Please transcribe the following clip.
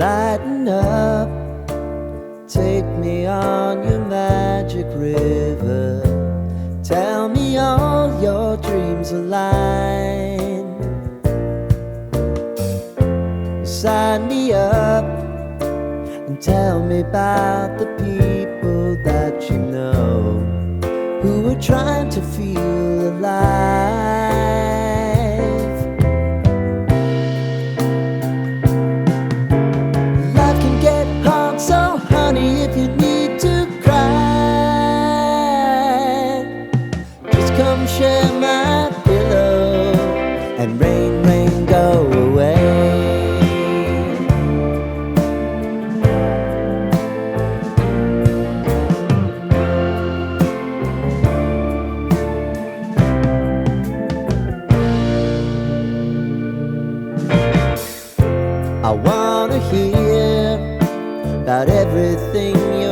Lighten up, take me on your magic river. Tell me all your dreams align. Sign me up and tell me about the people that you know who are trying to feel alive. Life can get hard, so honey, if you need to cry, just come share my pillow and rain, rain, go away. I wanna hear about everything you're